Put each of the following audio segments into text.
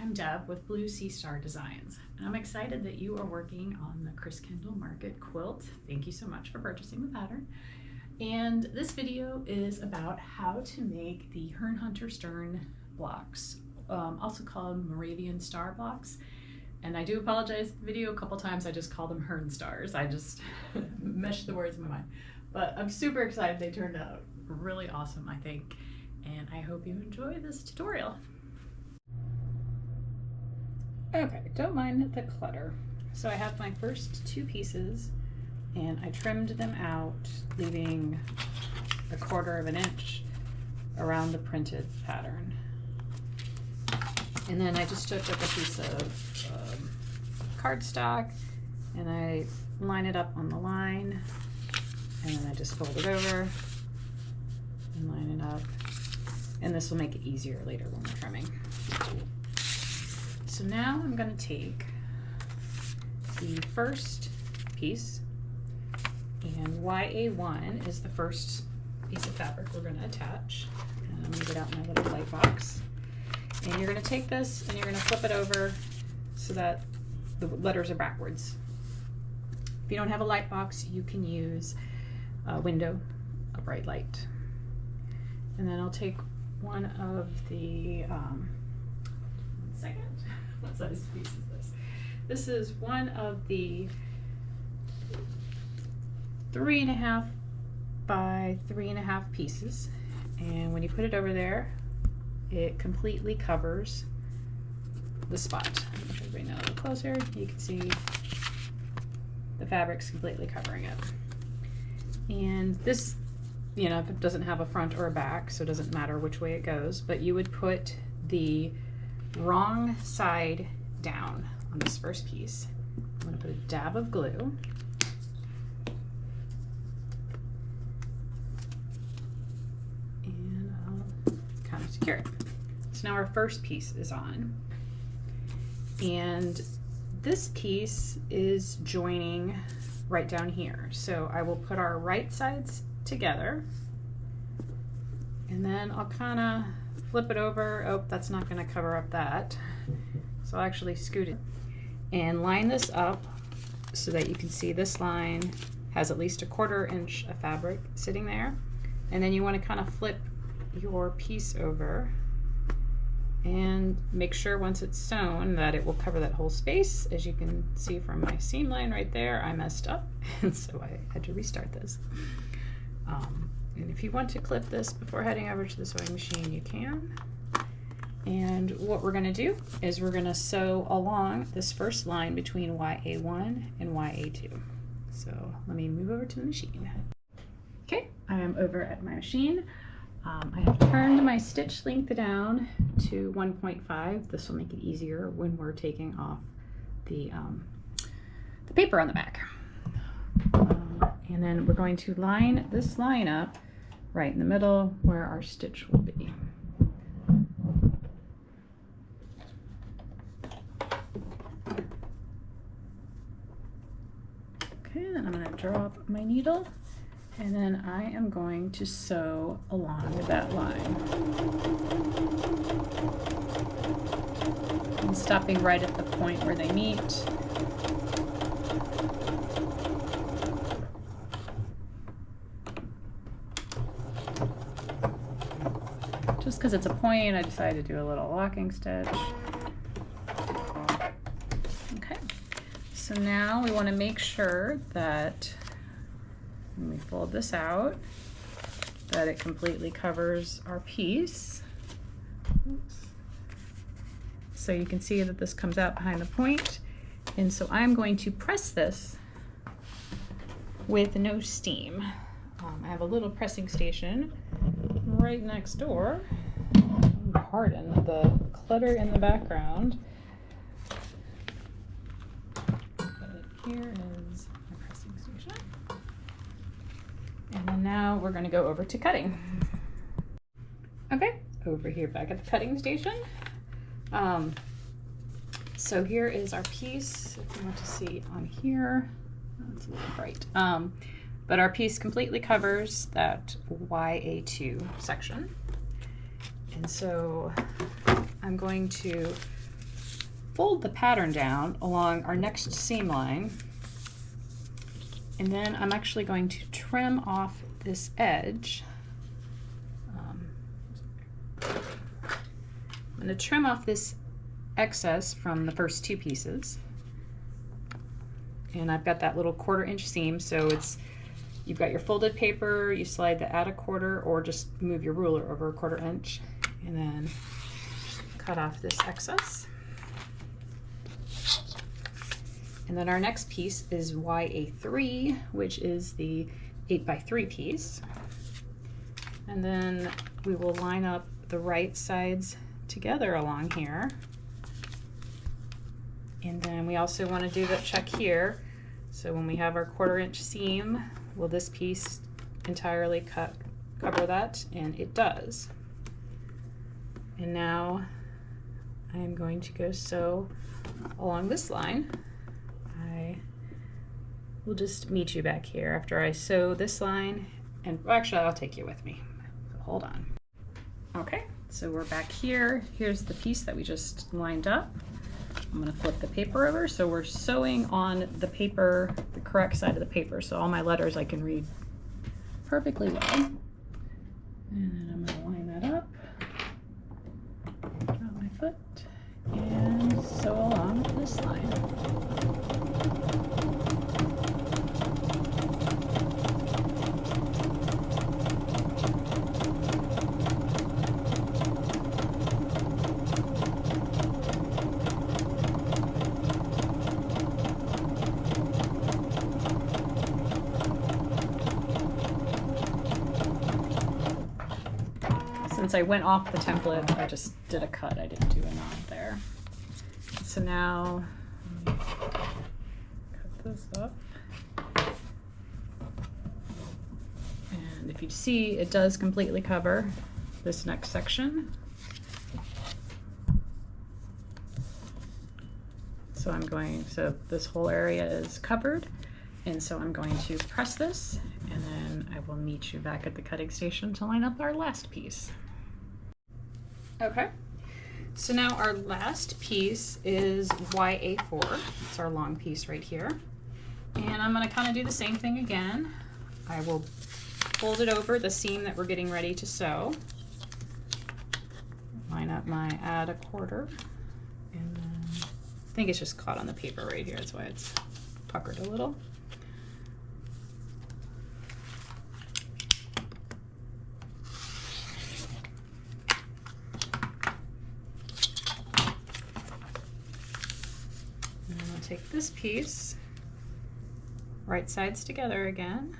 I'm Deb with Blue Sea Star Designs, and I'm excited that you are working on the Christkindlmarkt quilt. Thank you so much for purchasing the pattern. And this video is about how to make the Herrnhuter stern blocks, also called Moravian star blocks. And I do apologize, the video a couple times I just called them Hern stars. I just meshed the words in my mind. But I'm super excited. They turned out really awesome, I think. And I hope you enjoy this tutorial. Okay, don't mind the clutter. So I have my first two pieces and I trimmed them out, leaving 1/4 inch around the printed pattern. And then I just took up a piece of cardstock and I line it up on the line, and then I just fold it over and line it up. And this will make it easier later when we're trimming. So now I'm going to take the first piece, and YA1 is the first piece of fabric we're going to attach. And I'm going to get out my little light box. And you're going to take this and you're going to flip it over so that the letters are backwards. If you don't have a light box, you can use a window, a bright light. And then I'll take one of the, what size piece is this? This is one of the 3.5 by 3.5 pieces. And when you put it over there, it completely covers the spot. If everybody know a little closer, you can see the fabric's completely covering it. And this, you know, if it doesn't have a front or a back, so it doesn't matter which way it goes, but you would put the wrong side down on this first piece. I'm going to put a dab of glue. And I'll kind of secure it. So now our first piece is on. And this piece is joining right down here. So I will put our right sides together, and then I'll kind of flip it over. Oh, that's not going to cover up that. So I'll actually scoot it and line this up so that you can see this line has at least 1/4 inch of fabric sitting there. And then you want to kind of flip your piece over and make sure once it's sewn that it will cover that whole space. As you can see from my seam line right there, I messed up, and so I had to restart this. And if you want to clip this before heading over to the sewing machine, you can. And what we're going to do is we're going to sew along this first line between YA1 and YA2. So let me move over to the machine. Okay, I am over at my machine. I have turned my stitch length down to 1.5. This will make it easier when we're taking off the paper on the back. And then we're going to line this line up right in the middle where our stitch will be. Okay, then I'm going to drop my needle, and then I am going to sew along that line. I'm stopping right at the point where they meet. Just because it's a point, I decided to do a little locking stitch. Okay, so now we want to make sure that when we fold this out, that it completely covers our piece. Oops. So you can see that this comes out behind the point, and so I'm going to press this with no steam. I have a little pressing station right next door. Pardon the clutter in the background. But here is my pressing station. And then now we're going to go over to cutting. Okay, over here back at the cutting station. So here is our piece. If you want to see on here, it's a little bright. But our piece completely covers that YA2 section. And so I'm going to fold the pattern down along our next seam line, and then I'm actually going to trim off this edge. I'm going to trim off this excess from the first two pieces. And I've got that little 1/4 inch seam, so you've got your folded paper, you slide that at 1/4 or just move your ruler over 1/4 inch and then cut off this excess. And then our next piece is YA3, which is the 8x3 piece. And then we will line up the right sides together along here. And then we also want to do that check here. So when we have our 1/4 inch seam, will this piece entirely cover that? And it does. And now I am going to go sew along this line. I will just meet you back here after I sew this line, and actually I'll take you with me. So hold on. Okay, so we're back here. Here's the piece that we just lined up. I'm going to flip the paper over, so we're sewing on the paper, the correct side of the paper, so all my letters I can read perfectly well. And then I'm going to line that up, drop my foot, and sew along this line. Since I went off the template, I just did a cut. I didn't do a knot there. So now, cut this up. And if you see, it does completely cover this next section. So this whole area is covered. And so I'm going to press this, and then I will meet you back at the cutting station to line up our last piece. Okay, so now our last piece is YA4. It's our long piece right here. And I'm going to kind of do the same thing again. I will fold it over the seam that we're getting ready to sew. Line up my add 1/4. And then I think it's just caught on the paper right here. That's why it's puckered a little. Take this piece, right sides together again,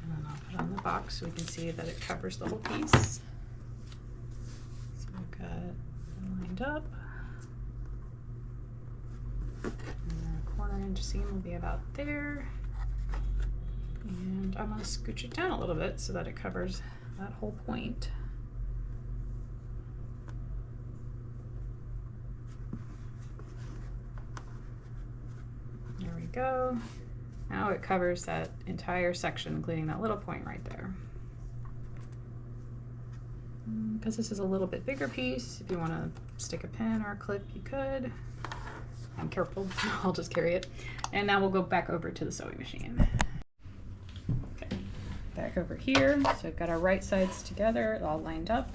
and then I'll put it on the box so we can see that it covers the whole piece. So I've got it lined up. And our 1/4 inch seam will be about there. And I'm going to scooch it down a little bit so that it covers that whole point. There we go. Now it covers that entire section, including that little point right there. Because this is a little bit bigger piece, if you want to stick a pin or a clip, you could. I'm careful, I'll just carry it. And now we'll go back over to the sewing machine. Okay, back over here. So I've got our right sides together, all lined up.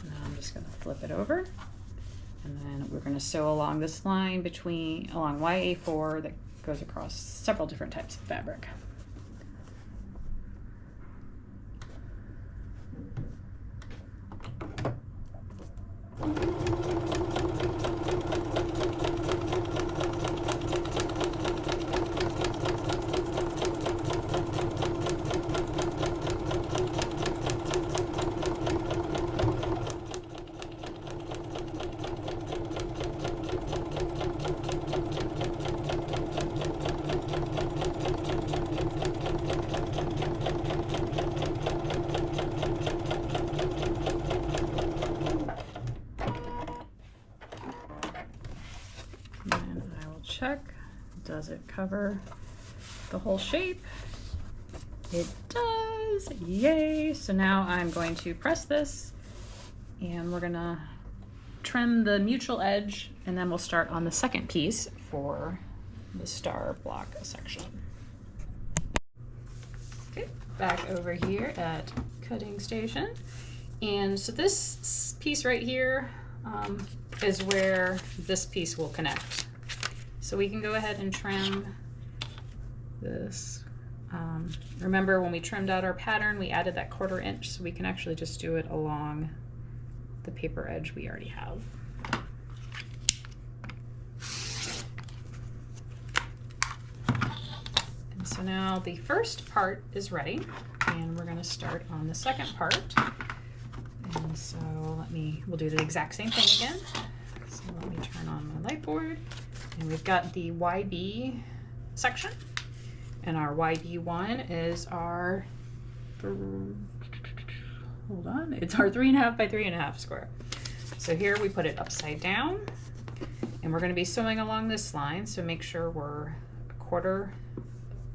And now I'm just going to flip it over. And then we're going to sew along this line along YA4 that goes across several different types of fabric. Check. Does it cover the whole shape? It does. Yay! So now I'm going to press this, and we're gonna trim the mutual edge, and then we'll start on the second piece for the star block section. Okay, back over here at cutting station. And so this piece right here is where this piece will connect. So we can go ahead and trim this. Remember when we trimmed out our pattern, we added that 1/4 inch, so we can actually just do it along the paper edge we already have. And so now the first part is ready, and we're going to start on the second part. And so we'll do the exact same thing again. So let me turn on my light board, and we've got the YB section. And our YB1 is our, hold on, it's our 3.5 by 3.5 square. So here we put it upside down, and we're going to be sewing along this line, so make sure we're 1/4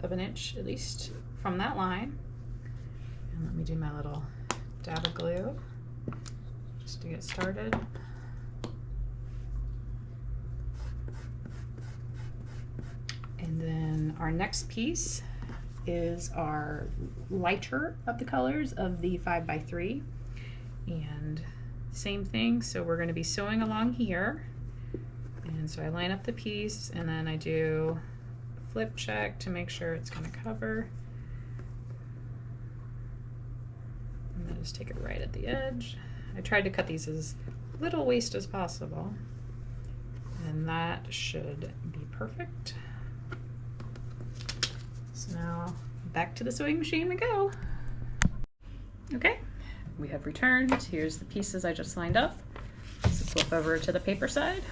of an inch at least from that line. And let me do my little dab of glue just to get started. And then our next piece is our lighter of the colors of the 5 by 3, and same thing. So we're going to be sewing along here, and so I line up the piece, and then I do a flip check to make sure it's going to cover, and then just take it right at the edge. I tried to cut these as little waste as possible, and that should be perfect. So now back to the sewing machine we go. Okay, we have returned. Here's the pieces I just lined up. So flip over to the paper side,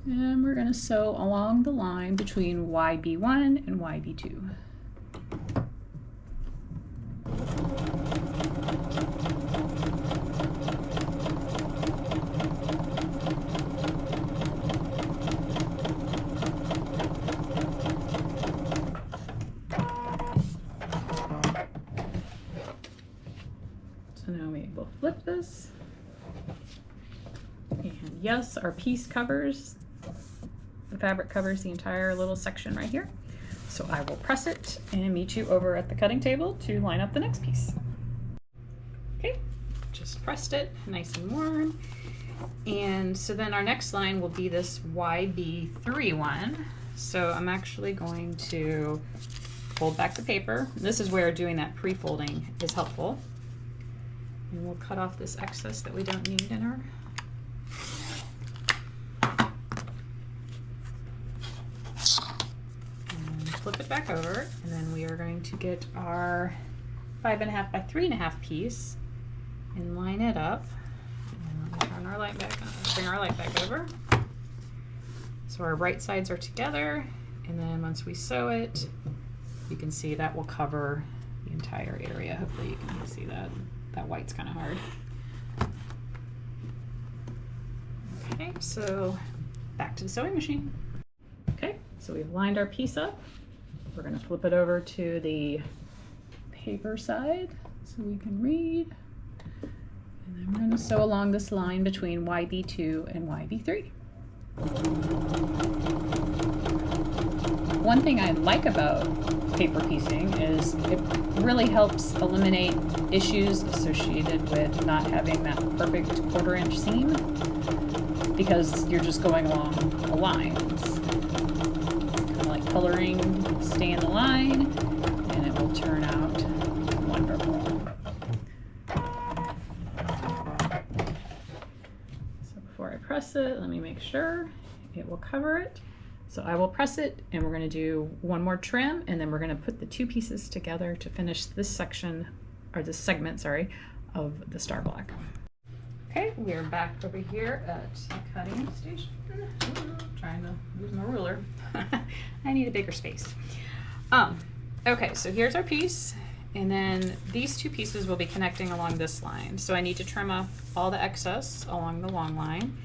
and we're going to sew along the line between YB1 and YB2. So now we will flip this, and yes, our piece covers, the fabric covers the entire little section right here. So I will press it and meet you over at the cutting table to line up the next piece. Okay, just pressed it nice and warm. And so then our next line will be this YB3 one. So I'm actually going to fold back the paper. This is where doing that pre-folding is helpful. And we'll cut off this excess that we don't need in our and flip it back over, and then we are going to get our 5.5 by 3.5 piece and line it up. And let me turn our light back on, bring our light back over. So our right sides are together, and then once we sew it, you can see that will cover the entire area. Hopefully you can see that. That white's kind of hard. Okay, so back to the sewing machine. Okay, so we've lined our piece up. We're going to flip it over to the paper side so we can read. And then we're going to sew along this line between YB2 and YB3. One thing I like about paper piecing is it really helps eliminate issues associated with not having that perfect 1/4 inch seam, because you're just going along a line. It's kind of like coloring, stay in the line, and it will turn out wonderful. So before I press it, let me make sure it will cover it. So I will press it, and we're going to do one more trim, and then we're going to put the two pieces together to finish this section, or this segment, sorry, of the star block. Okay, we are back over here at the cutting station. Trying to use my ruler. I need a bigger space. Okay, so here's our piece, and then these two pieces will be connecting along this line. So I need to trim off all the excess along the long line.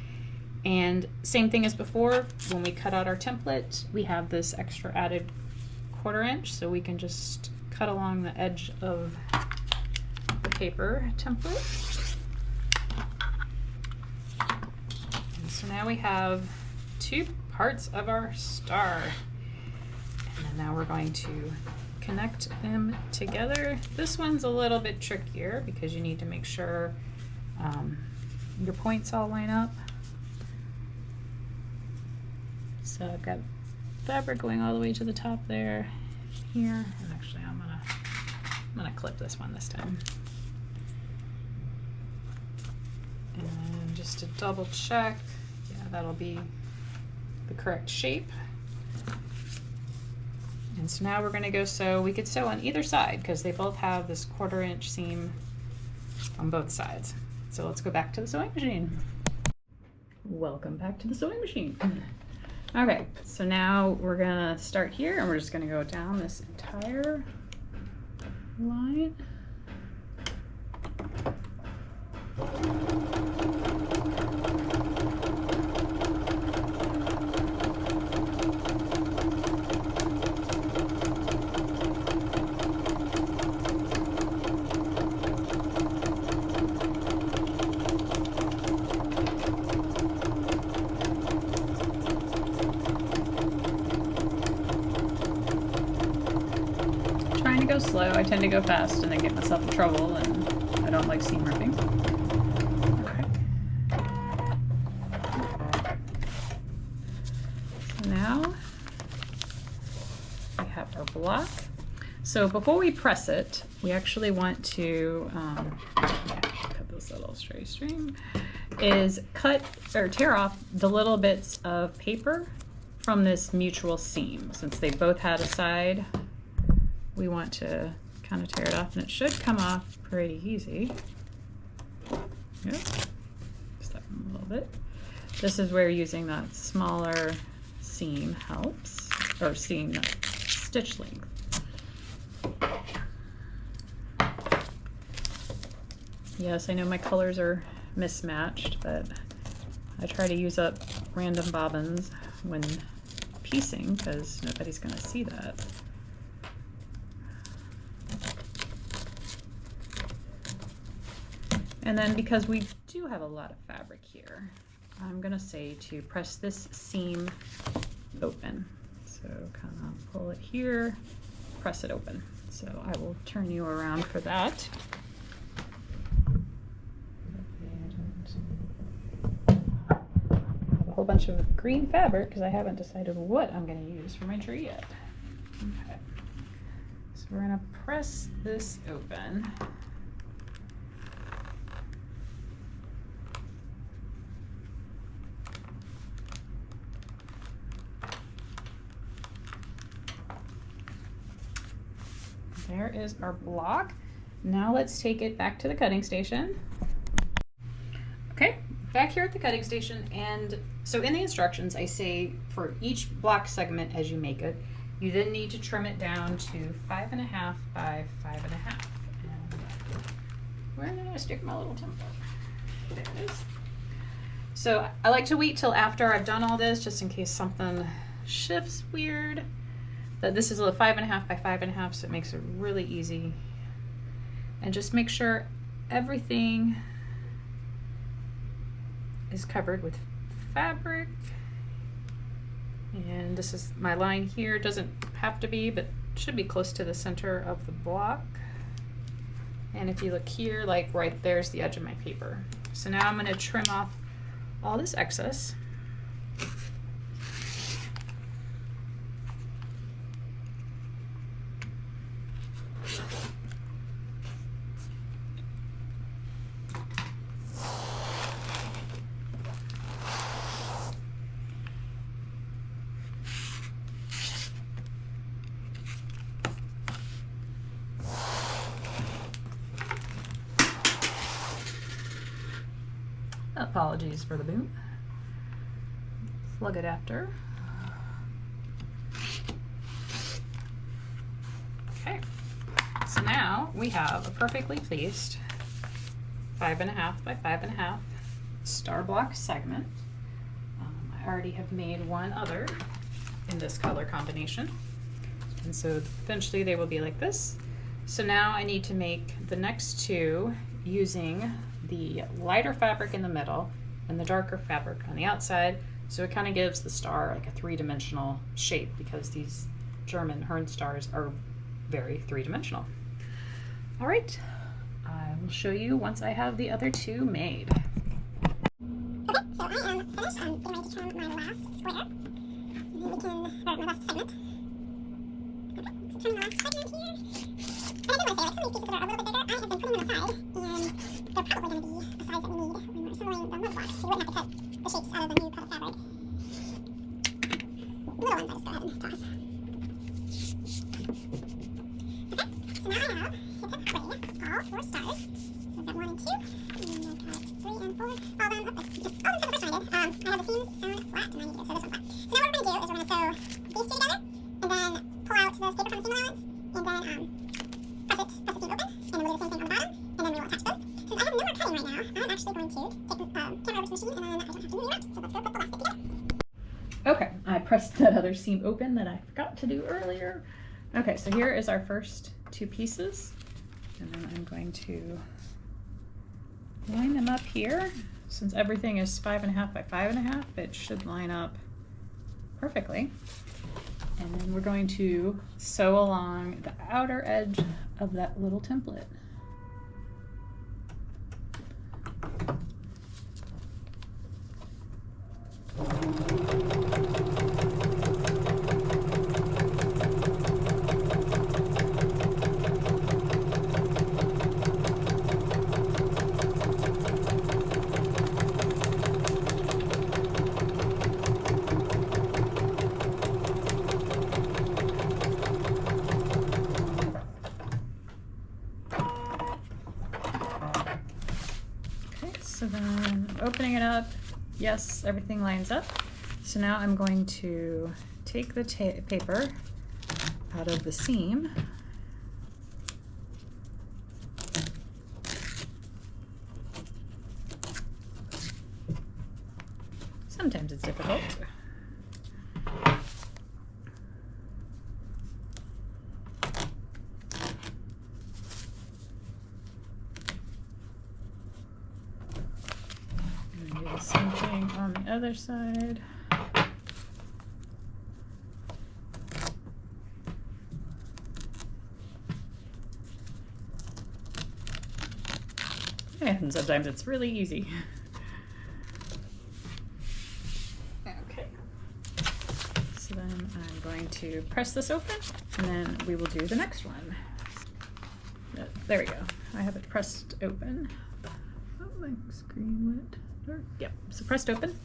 And same thing as before, when we cut out our template, we have this extra added 1/4 inch, so we can just cut along the edge of the paper template. now we have 2 parts of our star. And then now we're going to connect them together. This one's a little bit trickier because you need to make sure your points all line up. So I've got fabric going all the way to the top there, here, and actually I'm gonna clip this one this time. And just to double check, yeah, that'll be the correct shape. And so now we're going to go sew. We could sew on either side because they both have this 1/4 inch seam on both sides. So let's go back to the sewing machine. Welcome back to the sewing machine. Okay, so now we're going to start here and we're just going to go down this entire line. Trying to go slow. I tend to go fast and then get myself in trouble, and I don't like seam ripping. Okay. So now we have our block. So before we press it, we actually want to cut this little stray string. Is cut or tear off the little bits of paper from this mutual seam. Since they both had a side, we want to kind of tear it off, and it should come off pretty easy. Yep. Just that one a little bit. This is where using that smaller seam helps, or seam stitch length. Yes, I know my colors are mismatched, but I try to use up random bobbins when piecing because nobody's going to see that. And then because we do have a lot of fabric here, I'm going to say to press this seam open. So kind of pull it here, press it open. So I will turn you around for that. A whole bunch of green fabric because I haven't decided what I'm going to use for my tree yet. Okay. So we're going to press this open. There is our block. Now let's take it back to the cutting station. Okay, back here at the cutting station, and so in the instructions I say for each block segment as you make it, you then need to trim it down to 5.5 by 5.5. And where did I stick my little template? There it is. So I like to wait till after I've done all this, just in case something shifts weird. That this is a 5.5 by 5.5, so it makes it really easy. And just make sure everything is covered with fabric. And this is my line here. It doesn't have to be, but should be close to the center of the block. And if you look here, like right there's the edge of my paper. So now I'm going to trim off all this excess. Apologies for the boom. Slug it after. Okay, so now we have a perfectly placed 5.5 by 5.5 star block segment. I already have made one other in this color combination, and so eventually they will be like this. So now I need to make the next two using the lighter fabric in the middle and the darker fabric on the outside. So it kind of gives the star like a three-dimensional shape, because these German Herrn stars are very three-dimensional. All right, I will show you once I have the other two made. Okay, so I am finished. I'm getting ready to trim my last square. And then we can, or my last segment. Okay, so trim the last segment here. And I do want to say, like, some of these pieces that are a little bit bigger, I have been putting them aside, and they're probably going to be the size that we need when we're assembling the mud blocks, so we wouldn't have to cut the shapes out of the new cut of fabric. The little ones I just go ahead and toss. Okay, so now I have hip hip hooray, all 4 stars. So I've got 1 and 2, and I've got 3 and 4. All of them, okay, all of them except the first one I did. I have the seams sewn flat, and I need to, so this one's flat. So now what we're going to do is we're going to sew these 2 together, and then pull out the paper from the seam allowance, and then press the seam open, and then we'll do the same thing on the bottom, and then we will attach both. Since I have no more cutting right now, I'm actually going to take the camera over to the machine, and then I don't have to move it around. So let's go put the last bit together. Okay, I pressed that other seam open that I forgot to do earlier. Okay, so here is our first 2 pieces, and then I'm going to line them up here. Since everything is 5.5 by 5.5, it should line up perfectly. And then we're going to sew along the outer edge of that little template. So then opening it up, yes, everything lines up. So now I'm going to take the paper out of the seam. Sometimes it's difficult. Do the same thing on the other side. And sometimes it's really easy. Okay. So then I'm going to press this open, and then we will do the next one. There we go. I have it pressed open. Oh, my screen went dark. Yep, so pressed open.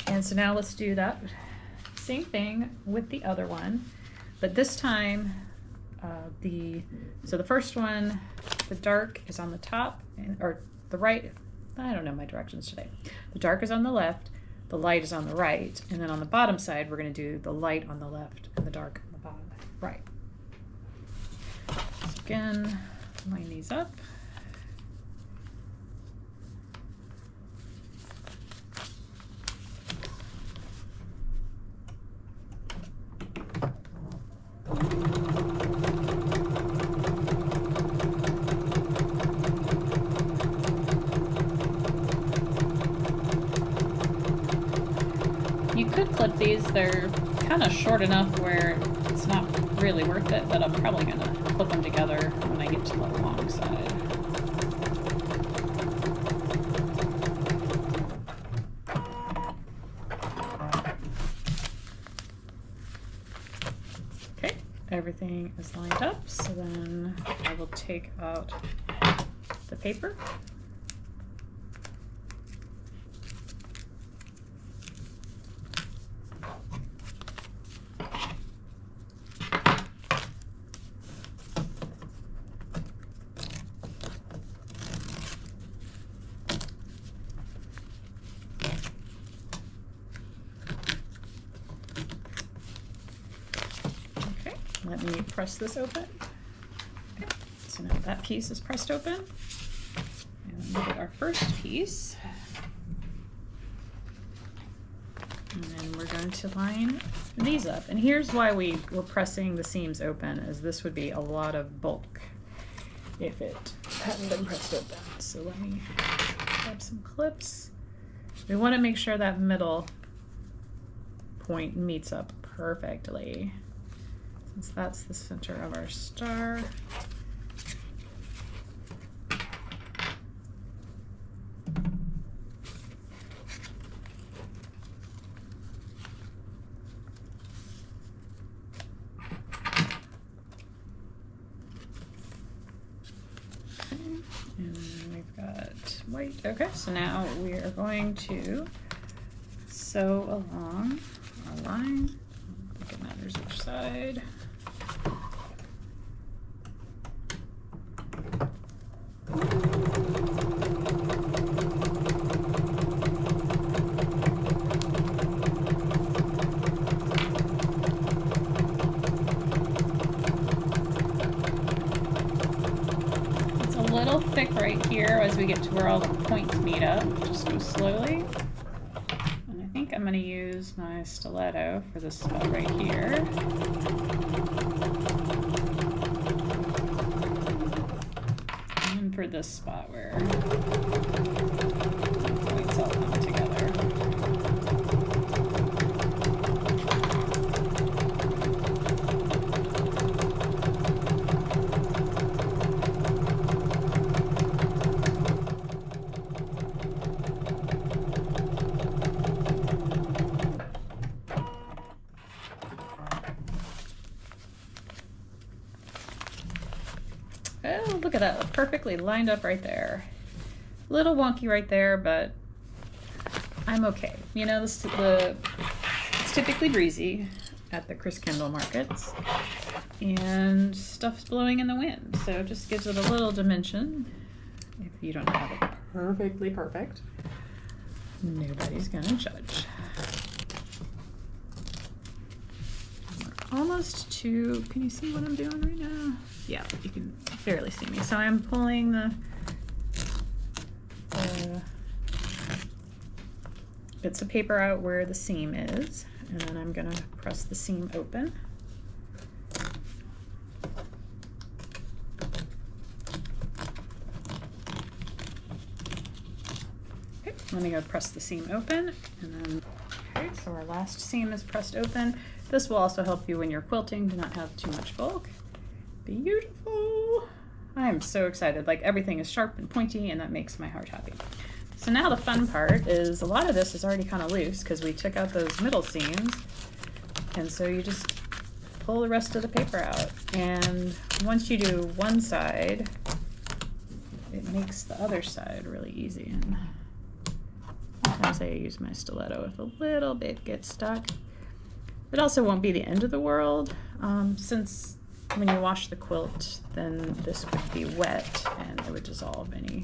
And so now let's do that same thing with the other one, but this time so the first one, the dark is on the top, or the right, I don't know my directions today. The dark is on the left, the light is on the right, and then on the bottom side we're going to do the light on the left and the dark on the bottom right. So again, line these up. You could clip these, they're kind of short enough where it's not really worth it, but I'm probably going to clip them together when I get to the long side. Okay, everything is lined up, so then I will take out the paper. Let me press this open. Okay. So now that piece is pressed open. And look at our first piece. And then we're going to line these up. And here's why we were pressing the seams open, as this would be a lot of bulk if it hadn't been pressed open. So let me grab some clips We want to make sure that middle point meets up perfectly, since that's the center of our star. And we've got white. Okay, so now we are going to sew along our line. I think it matters which side. Thick right here as we get to where all the points meet up. Just go slowly. And I think I'm going to use my stiletto for this spot right here. And for this spot where the points all come together. Oh, look at that, perfectly lined up right there. A little wonky right there, but I'm okay. You know, it's typically breezy at the Christkindlmarkts, and stuff's blowing in the wind, so it just gives it a little dimension. If you don't have it perfectly perfect, nobody's gonna judge. Almost to, can you see what I'm doing right now? Yeah, you can barely see me. So I'm pulling the bits of paper out where the seam is, and then I'm gonna press the seam open. Okay, let me go press the seam open, and then, okay, so our last seam is pressed open. This will also help you when you're quilting to not have too much bulk. Beautiful. I am so excited. Like, everything is sharp and pointy, and that makes my heart happy. So now the fun part is a lot of this is already kind of loose because we took out those middle seams. And so you just pull the rest of the paper out. And once you do one side, it makes the other side really easy. And sometimes I use my stiletto if a little bit gets stuck. It also won't be the end of the world, since when you wash the quilt, then this would be wet and it would dissolve any.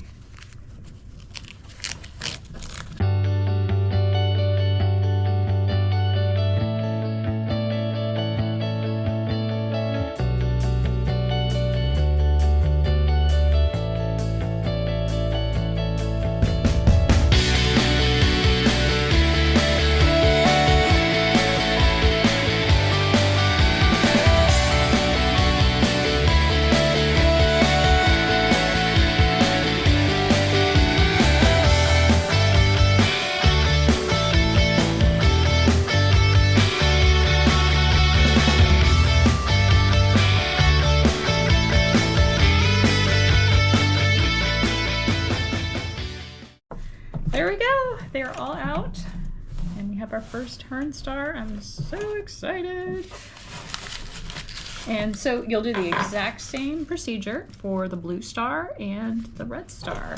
There we go. They're all out. And we have our first Hern star. I'm so excited. And so you'll do the exact same procedure for the blue star and the red star.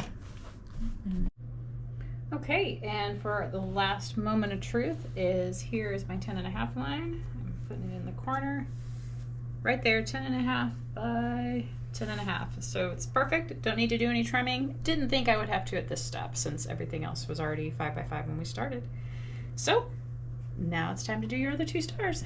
Okay, and for the last moment of truth is, here is my 10.5 line. I'm putting it in the corner. Right there, 10.5 by 10.5. So it's perfect. Don't need to do any trimming. Didn't think I would have to at this step since everything else was already 5 by 5 when we started. So now it's time to do your other 2 stars.